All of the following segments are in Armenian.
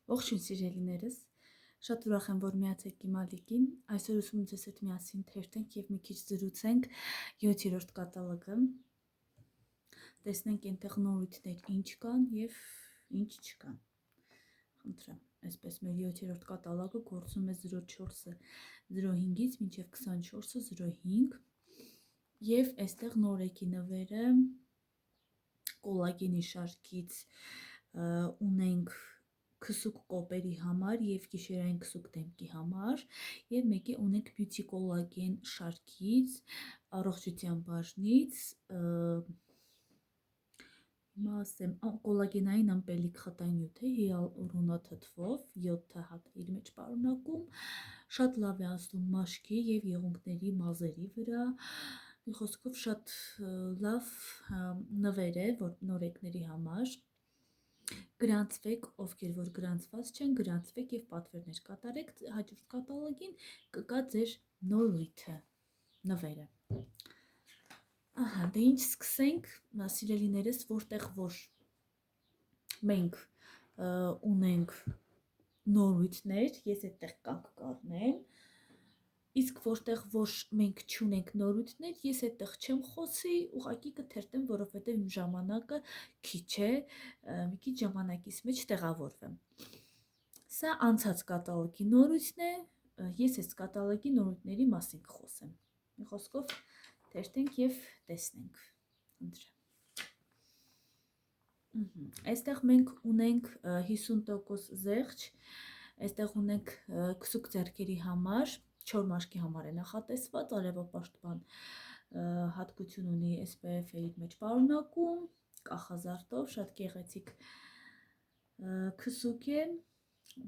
Ողջույն սիրելիներս, շատ ուրախ եմ, որ միացեք իմ ալիքին, այսօր ուսում ձեզ հետ միասին թերթենք և մի քիչ զրուցենք 7-րդ կատալոգը, տեսնենք այնտեղ նորույթներ ինչ կան և ինչ չկան, խնդրեմ, այսպես մեր 7-րդ կատալոգը գործում է 04-ը 05-ից մինչև 24-ը 05 և այստեղ նորեկի նվերը կոլագենի շարքից ունենք քսուկ կոպերի համար և գիշերային քսուկ դեմքի համար և մեկի ունենք բյութի կոլագեն շարքից առողջության բաժնից կոլագենային ըմպելիք խտանյութ է հիալուրոնաթթվով 7 հատ իր մեջ պարունակում, շատ լավ է ազդում մաշկի և եղունգների մազերի վրա, մի խոսքով շատ լավ նվեր է նորեկների համար, գրանցվեք, ովքեր որ գրանցված չեն, գրանցվեք և պատվերներ կատարեք, հաջորդ կատալոգին կգա ձեր նորույթը, նվերը։ Դե ինչ սկսենք, սիրելիներս, որտեղ որ մենք ունենք նորույթներ, ես այդտեղ կանգ կառնեմ, իսկ որտեղ որ մենք չունենք նորույթներ, ես այդտեղ չեմ խոսի, ուղղակի կթերթեմ, որովհետև իմ ժամանակը քիչ է, մի քիչ ժամանակից մեջ տեղավորվեմ։ Սա անցած կատալոգի նորույթն է, ես այս կատալոգի նորույթների մասին կխոսեմ։ Մի խոսքով թերթենք և տեսնենք։ Այստեղ մենք ունենք 50% զեղչ, այստեղ ունենք քսուկ ձեռքերի համար, չոր մաշկի համար է նախատեսված, արևապաշտպան հատկություն ունի, SPF է իր մեջ պարունակում, կախազարդով, շատ գեղեցիկ քսուկ է,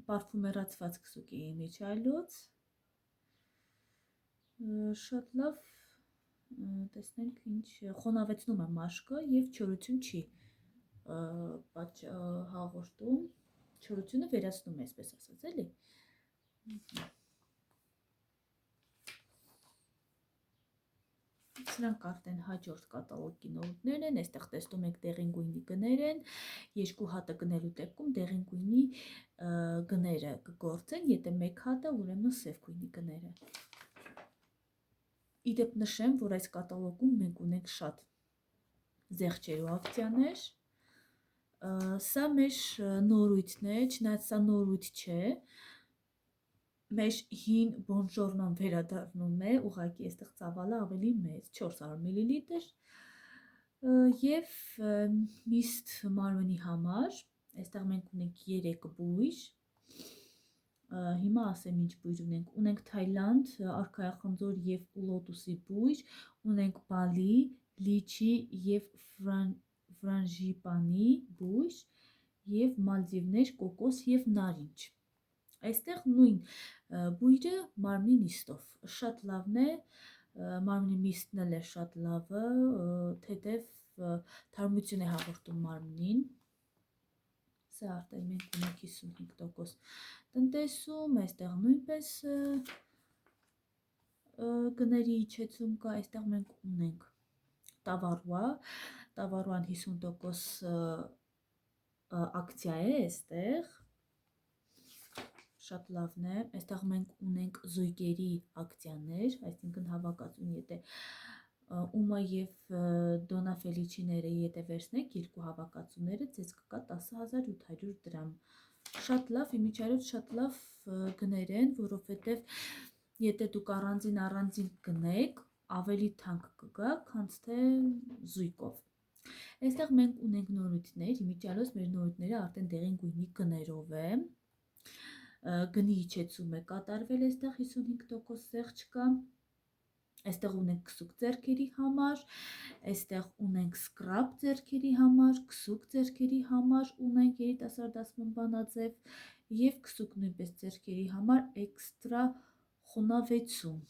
պարֆումերացված քսուկ է իմիջիայլոց, շատ լավ, տեսնենք ինչ խոնավեցնում է մաշկը և չորություն չի հաղորդում, չորությունը վերացնում է, այսպես ասած, էլի։ Սրանք արդեն հաջորդ կատալոգի նորույթներն են, այստեղ տեսնում եք դեղին գույնի գներ են, երկու հատը գնելու դեպքում դեղին գույնի գները կգործեն, եթե մեկ հատը, ուրեմն սև գույնի գները։ Իդեպ նշեմ, որ այս կատալոգում մենք ունենք շատ զեղչերու ակցիաներ, սա մեր նորույթն է, չնայած սա նորույթ չէ, մեր հին բոնժորնոն վերադառնում է, ուղղակի այստեղ ծավալը ավելի մեծ, 400 մլ և միստ մարմնի համար, այստեղ մենք ունենք 3 բույր, հիմա ասեմ ինչ բույր ունենք Թայլանդ, արքայախնձոր և լոտուսի բույր, ունենք բալի, լիչի և ֆրանջիպանի բույր և մալդիվներ, կոկոս և նարինջ։ Այստեղ նույն բույրը մարմնի նիստով, շատ լավն է, մարմնի միստն էլ է շատ լավը, թեթև թարմություն է հաղորդում մարմնին, սա արդեն մենք ունենք 55% տնտեսում, այստեղ նույնպես գների իջեցում կա, այստեղ մենք ունենք տավարուա, տավարուան 50% ակցիա է այստեղ, շատ լավն է, այստեղ մենք ունենք զույգերի ակցիաներ, այսինքն հավաքածուն, եթե ումա և դոնա ֆելիչիները եթե վերցնեք երկու հավաքածուները, ձեզ կգա 10,800 դրամ, շատ լավ, իմիջիայլոց շատ լավ գներ են, որովհետև եթե դուք առանձին գնեք, ավելի թանկ կգա, քան թե զույգով։ Այստեղ մենք ունենք նորույթներ, իմիջիայլոց մեր նորույթները արդեն դեղին գույնի գներով է, գնի իջեցում է կատարվել, այստեղ 55% զեղչ կա, այստեղ ունենք քսուկ ձեռքերի համար, այստեղ ունենք սկրաբ ձեռքերի համար, քսուկ ձեռքերի համար ունենք երիտասարդացման բանաձև և քսուկ նույնպես ձեռքերի համար էքստրա խոնավեցում,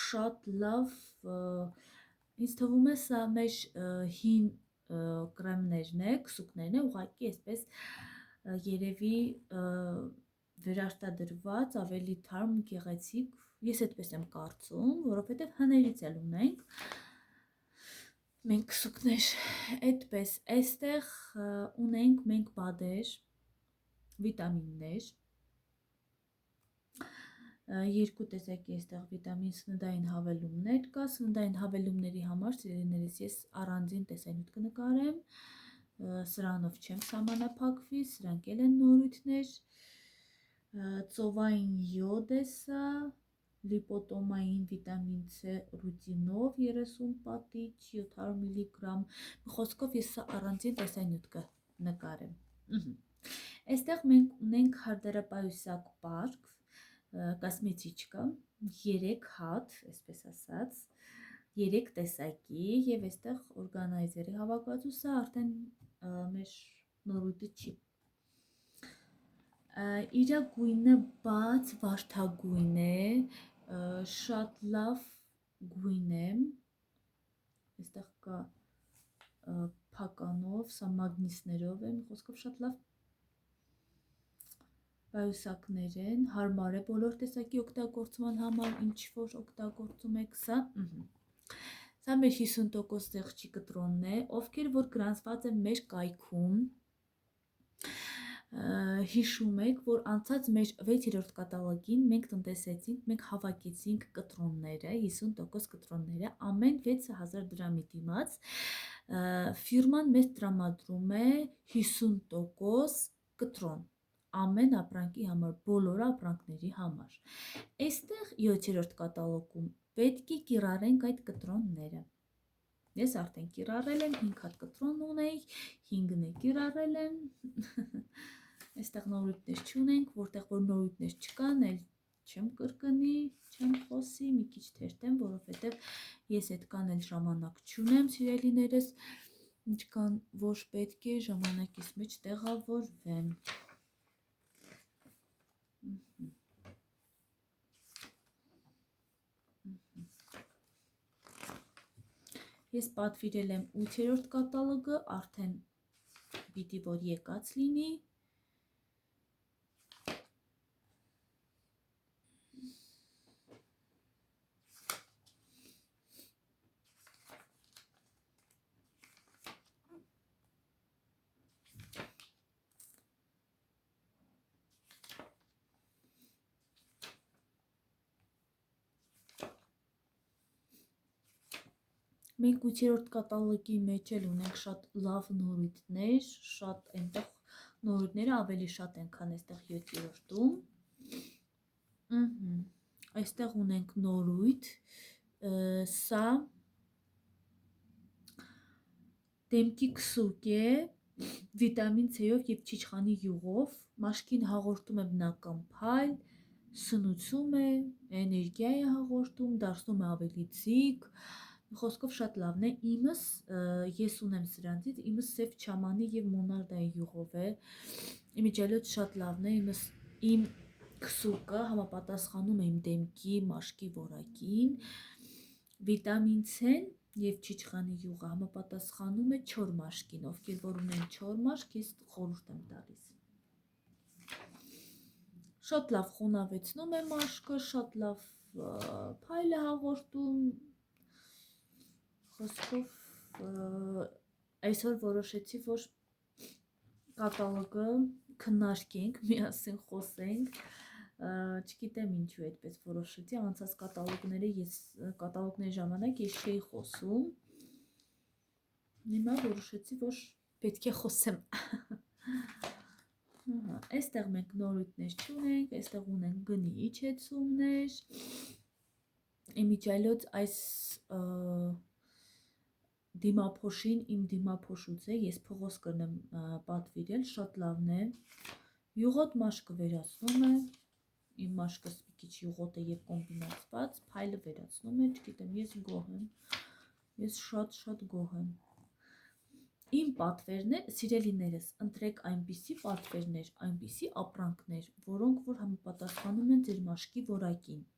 շատ լավ, ինձ թվում է սա մեր հին կրեմներն է, քսուկներն է, ուղղակի այսպես երևի վերարտադրված, ավելի թարմ, գեղեցիկ, ես այդպես եմ կարծում, որովհետև հներից էլ ունենք մենք քսուկներ, այդպես, այստեղ ունենք մենք բադեր, վիտամիններ, երկու տեսակի այստեղ վիտամին սննդային հավելումներ կա, սննդային հավելումների համար սիրելիներիս ես առանձին տեսանյութ կնկարեմ, սրանով չեմ սահմանափակվի, սրանք էլ են նորույթներ, ծովային յոդ է սա, լիպոտոմային վիտամին C ռուտինով 30 պատիճ 700 միլիգրամ, խոսքով ես սա առանձին տեսանյութ կնկարեմ։ Այստեղ մենք ունենք հարդարապայուսակ պարկ, կոսմետիկա, 3 հատ, այսպես ասած, 3 տեսակի եւ այստեղ օրգանայզերի հավաքածու, սա արդեն մեր նորույթը չի։ Իր գույնը բաց վարդագույն է, շատ լավ գույն է, այստեղ կա փականով, սա մագնիսներով է, մի խոսքով շատ լավ պայուսակներ են, հարմար է բոլոր տեսակի օգտագործման համար, ինչ որ օգտագործում եք սա։ Սա մեր 50% զեղչի կտրոնն է, ովքեր որ գրանցված են մեր կայքում, հիշում եք, որ անցած մեր 6-րդ կատալոգին մենք տնտեսեցինք, մենք հավաքեցինք կտրոնները, 50% կտրոնները, ամեն 6000 դրամի դիմաց, ֆիրման մեզ տրամադրում է 50% կտրոն, ամեն ապրանքի համար, բոլոր ապրանքների համար։ Այստեղ 7-րդ կատալոգում պետք է կիրառենք այդ կտրոնները։ Ես արդեն կիրառել եմ, 5 հատ կտրոն ունեի, 5-ն է կիրառել եմ, այստեղ նորույթներ չունենք, որտեղ որ նորույթներ չկան, էլ չեմ կրկնի, չեմ խոսի, մի քիչ թերթեմ, որովհետև ես այդքան էլ ժամանակ չունեմ, սիրելիներս, ինչքան որ պետք է ժամանակից մեջ տեղավորվեմ։ Ես պատվիրել եմ 8-րդ կատալոգը, արդեն պիտի որ եկած լինի։ Մենք 8-րդ կատալոգի մեջ էլ ունենք շատ լավ նորույթներ, շատ այնտեղ նորույթները ավելի շատ են, քան այստեղ 7-րդում։ Այստեղ ունենք նորույթ, սա դեմքի քսուկ է, վիտամին C-ով եւ չիչխանի յուղով, մաշկին հաղորդում է բնական փայլ, սնուցում է, էներգիա է հաղորդում, դարձնում է ավելի ձիգ, խոսքով շատ լավն է, իմս ես ունեմ սրանցից, իմս սև չամանի եւ մոնարդայի յուղով է, իմիջիայլոց շատ լավն է, իմ քսուկը համապատասխանում է իմ դեմքի մաշկի որակին, վիտամին C-ն եւ չիչխանի յուղը համապատասխանում է չոր մաշկին, ովքեր որ ունեն չոր մաշկ, ես խորհուրդ եմ տալիս։ Շատ լավ խոնավեցնում է մաշկը, շատ լավ փայլ է հաղորդում, խոսքով այսօր որոշեցի, որ կատալոգը քննարկենք, միասին խոսենք, չգիտեմ ինչու այդպես որոշեցի, անցած կատալոգների ժամանակ ես չէի խոսում, հիմա որոշեցի, որ պետք է խոսեմ։ Այստեղ մենք նորույթներ չունենք, այստեղ ունենք գնի իջեցումներ, իմիջիայլոց այս դիմափոշին իմ դիմափոշուց է, ես փողոց կրնեմ պատվիրել, շատ լավն է, յուղոտ մաշկը վերացնում է, իմ մաշկս մի քիչ յուղոտ է եւ կոմբինացված, փայլը վերացնում է, չգիտեմ, ես գոհ եմ, ես շատ գոհ եմ։ Իմ պատվերն է, սիրելիներս, ընտրեք այնպիսի պատվերներ, այնպիսի ապրանքներ, որոնք որ համապատասխանում են ձեր մաշկի որակին։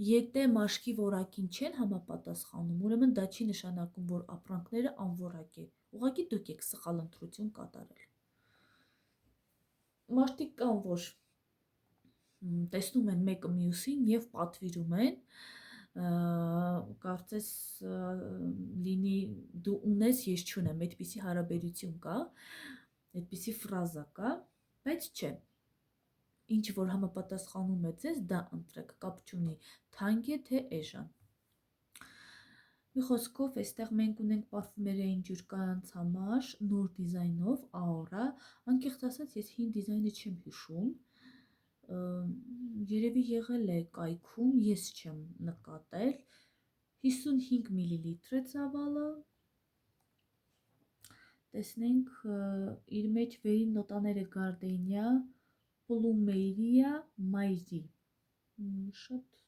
Եթե մաշկի որակին չեն համապատասխանում, ուրեմն դա չի նշանակում, որ ապրանքները անորակ է, ուղղակի դուք եք սխալ ընտրություն կատարել։ Մարդիկ կան, որ տեսնում են մեկը մյուսին եւ պատվիրում են, կարծես լինի դու ունես, ես չունեմ, այդպիսի հարաբերություն կա, այդպիսի ֆրազա կա, բայց չէ, ինչ որ համապատասխանում է ձեզ, դա ընտրեք, կապ չունի թանկ է թե էժան։ Մի խոսքով, այստեղ մենք ունենք պարֆումերային ջուր կանանց համար նոր դիզայնով Aura, անկեղծ ասած, ես հին դիզայնը չեմ հիշում, երևի եղել է կայքում, ես չեմ նկատել, 55 մլ է ծավալը, տեսնենք իր մեջ վերին նոտաները գարդենիա, պլումերիա, մայրի, շատ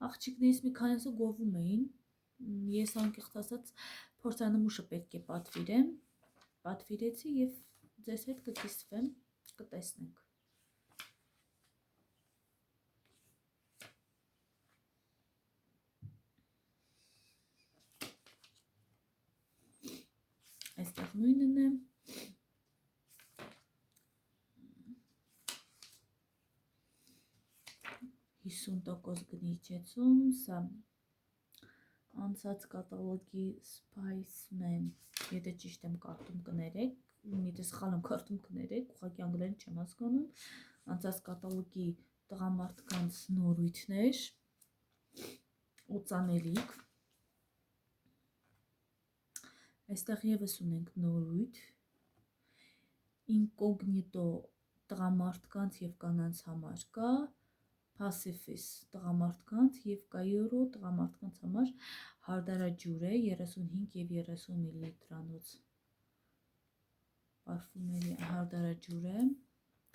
աղջիկներից մի քանիսը գովում էին, ես անկեղծ ասած փորձանմուշը պետք է պատվիրեմ, պատվիրեցի և ձեզ հետ կկիսվեմ, կտեսնենք։ Այստեղ նույնն է, 50% գնիչեցում, սա անցած կատալոգի Spiceman, եթե ճիշտ եմ կարդում կներեք, եթե սխալ եմ կարդում կներեք, ուղղակի անգլերեն չեմ հասկանում, անցած կատալոգի տղամարդկանց նորույթներ, օծանելիք, այստեղ ևս ունենք նորույթ, ինկոգնիտո տղամարդկանց և կանանց համար կա, Pacifist տղամարդկանց և Kaioro տղամարդկանց համար հարդարաջուր է 35 և 30 մլ-անոց պարֆումերի հարդարաջուր է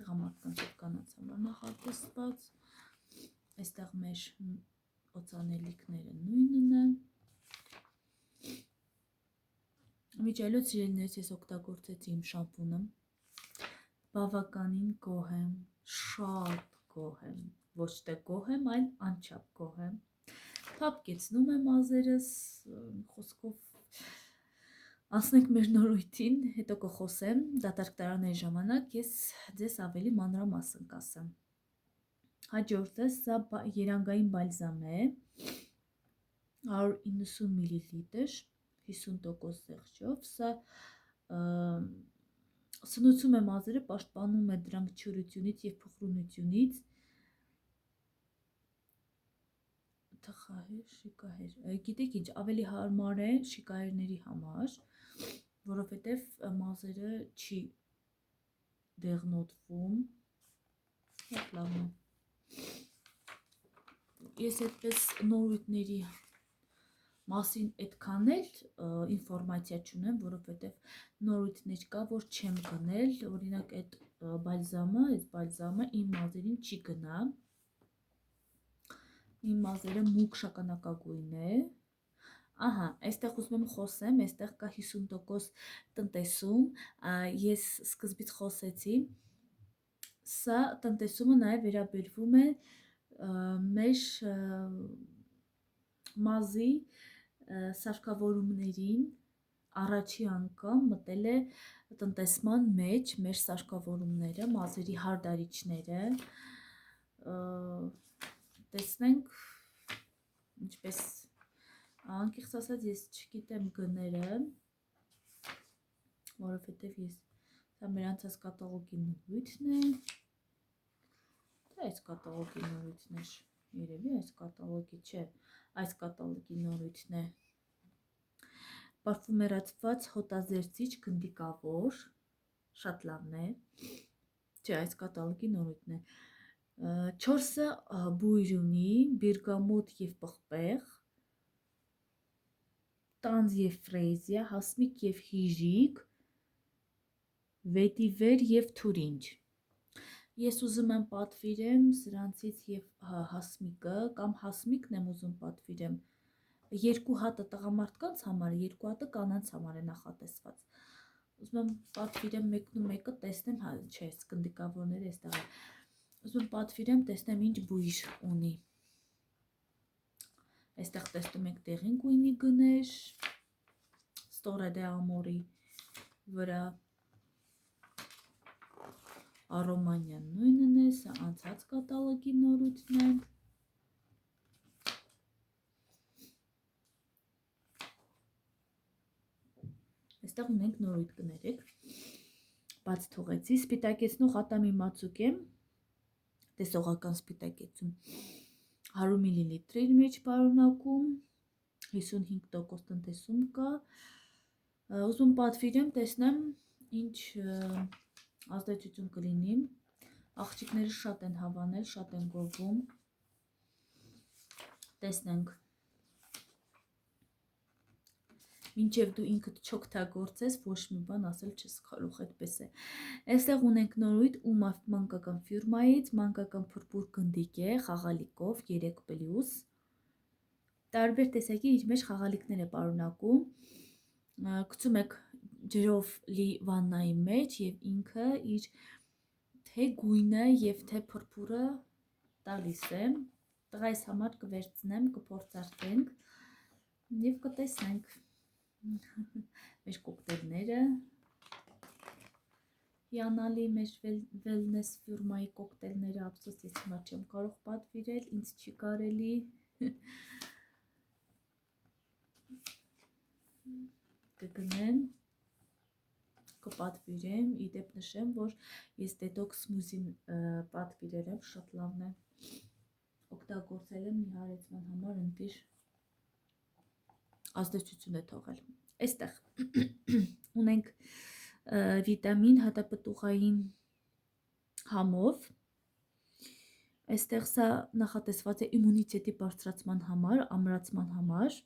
տղամարդկանց և կանանց համար նախատեսված, այստեղ մեր օծանելիքները նույնն է, միջայլոց սիրելիներս ես օգտագործեցի իմ շամպունը, բավականին գոհ եմ, շատ գոհ եմ, ոչ թե գոհ եմ, այլ անչափ գոհ եմ, փափկեցնում եմ մազերս, խոսքով անցնենք մեր նորույթին, հետո կխոսեմ, դատարկ տարաների ժամանակ ես ձեզ ավելի մանրամասն կասեմ։ Հաջորդը սա երանգային բալզամ է, 190 մլ, 50% զեղչով, սա սնուցում է մազերը, պաշտպանում է դրանք չորությունից և փխրունությունից, թխահեր, շիկահեր, գիտեք ինչ, ավելի հարմար է շիկահերների համար, որովհետև մազերը չի դեղնոտվում, շատ լավն է։ Ես այդպես նորույթների մասին այդքան էլ ինֆորմացիա չունեմ, որովհետև նորույթներ կա, որ չեմ գնել, օրինակ այդ բալզամը իմ մազերին չի գնա, իմ մազերը մուգ շագանակագույն է, ահա, այստեղ ուզում եմ խոսեմ, այստեղ կա 50% տնտեսում, ես սկզբից խոսեցի, սա տնտեսումը նաև վերաբերվում է մեր մազի սարքավորումներին, առաջի անգամ մտել է տնտեսման մեջ մեր սարքավորումները, մազերի հարդարիչները, տեսնենք, ինչպես անկեղծ ասած ես չգիտեմ գները, որովհետև ես սա մեր անցած կատալոգի նորույթն է, թե այս կատալոգի նորույթն է, երևի այս կատալոգի չէ, այս կատալոգի նորույթն է, պարֆումերացված հոտազերծիչ գնդիկավոր, շատ լավն է, չէ, այս կատալոգի նորույթն է, 4-ը բույր ունի, բերգամոտ և պղպեղ, տանձ և ֆրեզիա, հասմիկ և հիժիկ, վետիվեր և թուրինջ, ես ուզում եմ պատվիրեմ սրանցից և հասմիկը, կամ հասմիկն եմ ուզում պատվիրեմ, երկու հատը տղամարդկանց համար, երկու հատը կանանց համար է նախատեսված, ուզում եմ պատվիրեմ մեկն ու մեկը տեսնեմ, չէ, գնդիկավորները այստեղ է, ուզում եմ պատվիրեմ, տեսնեմ ինչ բույր ունի, այստեղ տեսնում եք դեղին գույնի գներ, Storia d'Amore-ի վրա, Արոմանյան նույնն է, սա անցած կատալոգի նորույթն է, այստեղ ունենք նորույթ կներեք, բաց թողեցի, սպիտակեցնող ատամի մածուկ եմ, տեսողական սպիտակեցում 100 մլ-ի մեջ պարունակում, 55% տնտեսում կա, ուզում պատվիրեմ, տեսնեմ ինչ ազդեցություն կլինի, աղջիկները շատ են հավանել, շատ են գովում, տեսնենք, մինչև դու ինքդ չօգտագործես, ոչ մի բան ասել չես կարող, այդպես է։ Այստեղ ունենք նորույթ ու մանկական ֆիրմայից, մանկական փրփուր գնդիկ է, խաղալիքով 3+, տարբեր տեսակի իր մեջ խաղալիքներ է պարունակում, գցում եք ջրով լի վաննայի մեջ և ինքը իր թե գույնը և թե փրփուրը տալիս է, տղայիս համար կվերցնեմ, կփորձարկենք և կտեսնենք մեր կոկտեյլները, հիանալի մեր Wellness ֆիրմայի կոկտեյլները, ափսոս ես հիմա չեմ կարող պատվիրել, ինձ չի կարելի, կգնեմ, կպատվիրեմ, իդեպ նշեմ, որ ես դետոքս սմուզին պատվիրել եմ, շատ լավն է, օգտագործել եմ նիհարեցման համար, ընտիր ազդեցություն է թողել։ Այստեղ ունենք վիտամին հատապտուղային համով, այստեղ սա նախատեսված է իմունիտետի բարձրացման համար, ամրացման համար,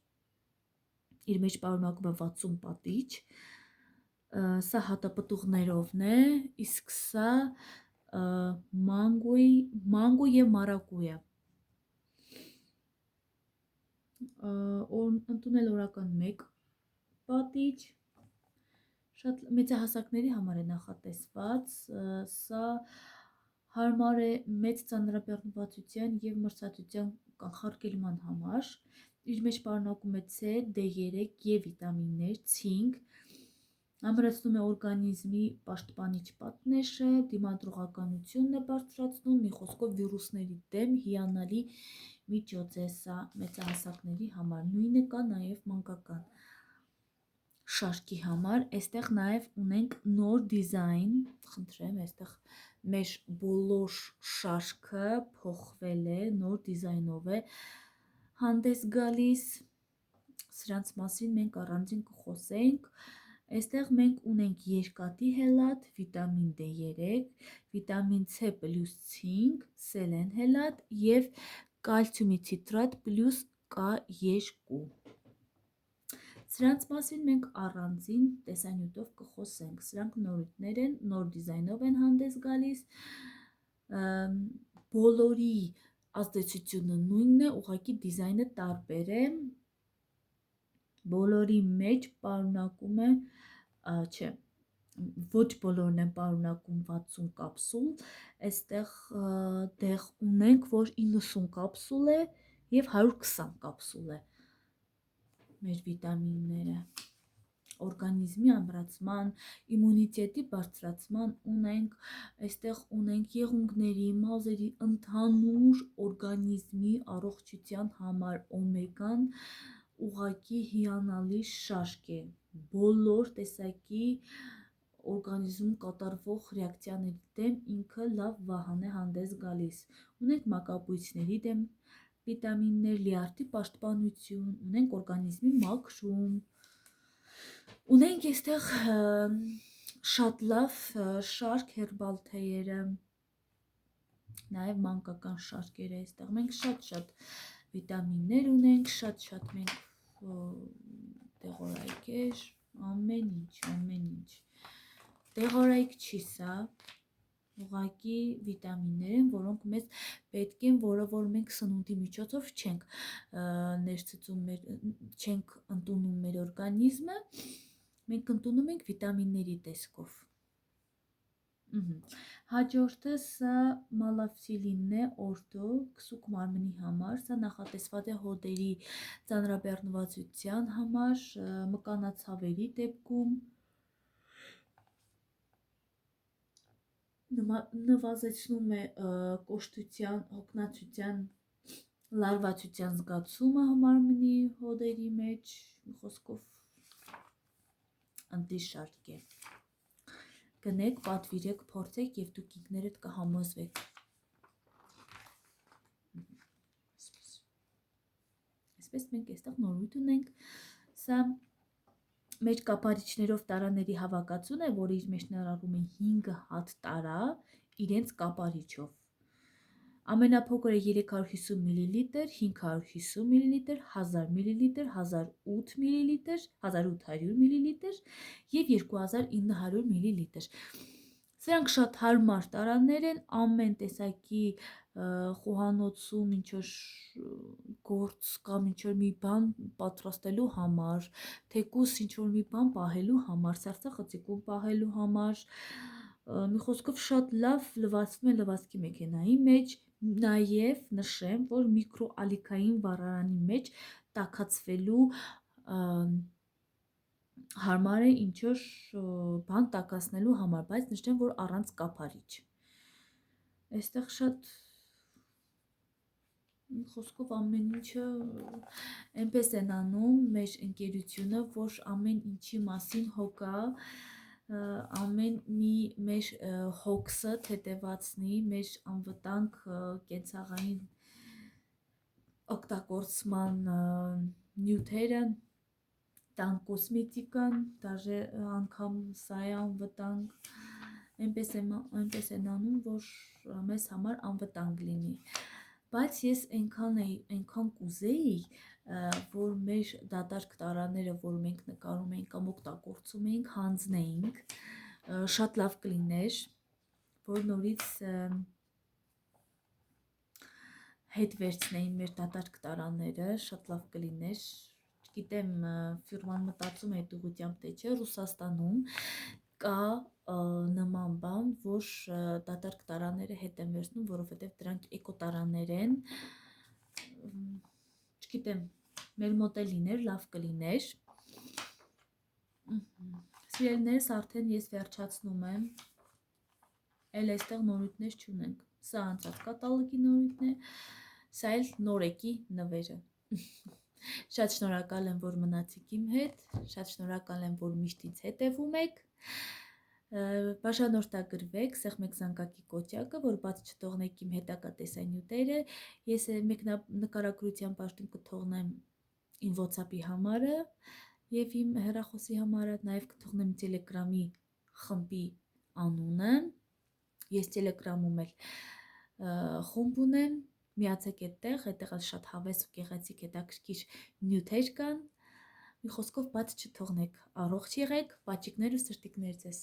իր մեջ պարունակում է 60 պատիճ, սա հատապտուղներովն է, իսկ սա մանգո և մարակույա, ընդունել օրական 1 պատիճ, շատ մեծահասակների համար է նախատեսված, սա հարմար է մեծ ծանրաբեռնվածության և մրցակցության կանխարգելման համար, իր մեջ պարունակում է C, D3 և վիտամիններ, ցինկ, ամրացնում է օրգանիզմի պաշտպանիչ պատնեշը, դիմադրողականությունն է բարձրացնում, մի խոսքով վիրուսների դեմ հիանալի միջոց է սա մեծահասակների համար, նույնը կա նաև մանկական շարքի համար, այստեղ նաև ունենք նոր դիզայն, խնդրեմ, այստեղ մեր բոլոր շարքը փոխվել է, նոր դիզայնով է հանդես գալիս, սրանց մասին մենք առանձին կխոսենք, այստեղ մենք ունենք երկաթի հելատ, վիտամին D3, վիտամին C պլյուս ցինկ, սելեն հելատ և կալցիումի ցիտրատ պլյուս K2, սրանց մասին մենք առանձին տեսանյութով կխոսենք, սրանք նորույթներ են, նոր դիզայնով են հանդես գալիս, բոլորի ազդեցությունը նույնն է, ուղղակի դիզայնը տարբեր է, բոլորի մեջ պարունակում է, չէ, ոչ բոլորն են պարունակում 60 կապսուլ, այստեղ դեղ ունենք, որ 90 կապսուլ է և 120 կապսուլ է մեր վիտամինները, օրգանիզմի ամրացման, իմունիտետի բարձրացման ունենք, այստեղ ունենք եղունգների, մազերի, ընդհանուր օրգանիզմի առողջության համար օմեգան ուղղակի հիանալի շարք է, բոլոր տեսակի օրգանիզմում կատարվող ռեակցիաների դեմ ինքը լավ վահան է հանդես գալիս, ունենք մակաբույծների դեմ վիտամիններ, լյարդի պաշտպանություն, ունենք օրգանիզմի մաքրում, ունենք այստեղ շատ լավ շարք հերբալ թեյերը, նաև մանկական շարքերը, այստեղ մենք շատ վիտամիններ ունենք, շատ մենք դեղորայքեր, ամեն ինչ, դեղորայք չի սա, ուղղակի վիտամիններ են, որոնք մեզ պետք են, որը որ մենք սնունդի միջոցով չենք ընդունում մեր օրգանիզմը, մենք ընդունում ենք վիտամինների տեսքով։ Հաջորդը սա մալավսիլինն է, օրդո, քսուկ մարմնի համար, սա նախատեսված է հոդերի ծանրաբեռնվածության համար, մկանացավերի դեպքում, նվազեցնում է կոշտության, հոգնածության, լարվածության զգացումը մարմնի հոդերի մեջ, խոսքով ընտիր շարք է։ գնեք, պատվիրեք, փորձեք եւ դուք ինքներդ կհամոզվեք։ Այսպես մենք այստեղ նորույթ ունենք, սա մեր կապարիչներով տարաների հավաքածուն է, որը իր մեջ ներառում է 5 հատ տարա իրենց կապարիչով։ Ամենափոքրը 350 մլ, 550 մլ, 1000 մլ, 1008 մլ, 1800 մլ եւ 2900 մլ։ Սրանք շատ հարմար տարաներ են, ամեն տեսակի խոհանոցում ինչ-որ գործ կամ ինչ-որ մի բան պատրաստելու համար, թեկուս ինչ-որ մի բան պահելու համար, սարսափածիկում պահելու համար, մի խոսքով շատ լավ լվացվում է լվացքի մեքենայի մեջ, նաև նշեմ, որ միկրոալիքային վառարանի մեջ տաքացվելու հարմար է ինչ-որ բան տաքացնելու համար, բայց նշեմ, որ առանց կապարիչ։ Այստեղ շատ խոսքով ամեն ինչը այնպես են անում մեր ընկերությունը, որ ամեն ինչի մասին հոգա, ամեն մի մեր հոգսը թեթևացնի, մեր անվտանգ կենցաղային օգտագործման նյութերը, տան կոսմետիկան, դաժե անգամ սա է անվտանգ, այնպես են անում, որ մեզ համար անվտանգ լինի։ Բայց ես այնքան կուզեի, որ մեր դատարկ տարաները, որ մենք նկարում ենք կամ օգտագործում ենք, հանձնեինք, շատ լավ կլիներ, որ նորից հետ վերցնեին մեր դատարկ տարաները, շատ լավ կլիներ։ Գիտեմ, ֆիրման մտածում է այդ ուղղությամբ, թե չէ, Ռուսաստանում կա նման բան, որ դատարկ տարաները հետ են վերցնում, որովհետև դրանք էկոտարաներ են։ Չգիտեմ, մեր մոտ է լիներ, լավ կլիներ։ Սիրելիներս, արդեն ես վերջացնում եմ։ Էլ այստեղ նորույթներ չունենք։ Սա անցած կատալոգի նորույթն է, սա էլ նորեկի նվերը։ Շատ շնորհակալ եմ, որ մնացիք իմ հետ, շատ շնորհակալ եմ, որ միշտ ինձ հետևում եք։ Բաժանորդագրվեք, սեղմեք զանգակի կոճակը, որ բաց չթողնեք իմ հետագա տեսանյութերը։ Ես նկարագրության պաշտում կթողնեմ իմ WhatsApp-ի համարը եւ իմ հեռախոսի համարը, նաեւ կթողնեմ Telegram-ի խմբի անունը։ Ես Telegram-ում էլ խումբ ունեմ, միացեք այդտեղ շատ հավես ու գեղեցիկ հետաքրքիր նյութեր կան։ Մի խոսքով բաց չթողնեք, առողջ եղեք, պաճիկներ ու սրտիկներ ձեզ։